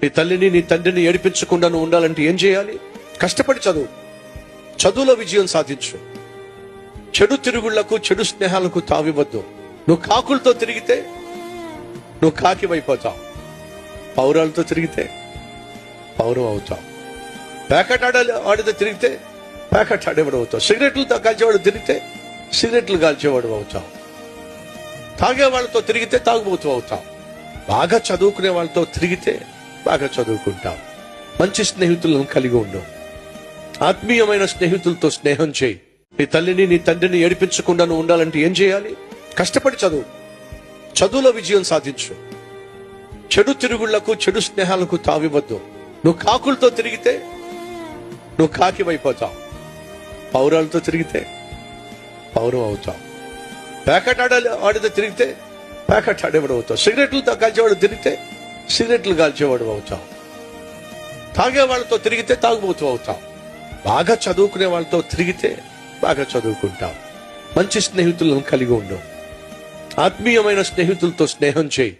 నీ తల్లిని నీ తండ్రిని ఏడిపించకుండా నువ్వు ఉండాలంటే ఏం చేయాలి? కష్టపడి చదువులో విజయం సాధించు. చెడు తిరుగుళ్లకు చెడు స్నేహాలకు తావివద్దు. నువ్వు కాకులతో తిరిగితే నువ్వు కాకివైపోతావు. పౌరాలతో తిరిగితే పౌరం అవుతావు. ప్యాకెట్ ఆడితో తిరిగితే ప్యాకెట్ ఆడేవాడు అవుతావు. సిగరెట్లతో కాల్చేవాడు తిరిగితే సిగరెట్లు కాల్చేవాడు అవుతావు. తాగే వాళ్ళతో తిరిగితే తాగుబోతూ అవుతావు. బాగా చదువుకునే వాళ్ళతో తిరిగితే బాగా చదువుకుంటావు. మంచి స్నేహితులను కలిగి ఉండు. ఆత్మీయమైన స్నేహితులతో స్నేహం చేయి. నీ తల్లిని నీ తండ్రిని ఏడిపించకుండా నువ్వు ఉండాలంటే ఏం చేయాలి? కష్టపడి చదువులో విజయం సాధించు. చెడు తిరుగుళ్లకు చెడు స్నేహాలకు తావివద్దు. నువ్వు కాకులతో తిరిగితే నువ్వు కాకివైపోతావు. పౌరాలతో తిరిగితే పౌరం అవుతావు. ప్యాకెట్ ఆడితో తిరిగితే ప్యాకెట్ ఆడేవాడు అవుతావు. సిగరెట్లతో కాల్చేవాడు తిరిగితే సిగరెట్లు కాల్చేవాడు అవుతావు. తాగే వాళ్ళతో తిరిగితే తాగుబోతూ అవుతావు. బాగా చదువుకునే వాళ్ళతో తిరిగితే బాగా చదువుకుంటావు. మంచి స్నేహితులను కలిగి ఉండు. ఆత్మీయమైన స్నేహితులతో స్నేహం చేయి.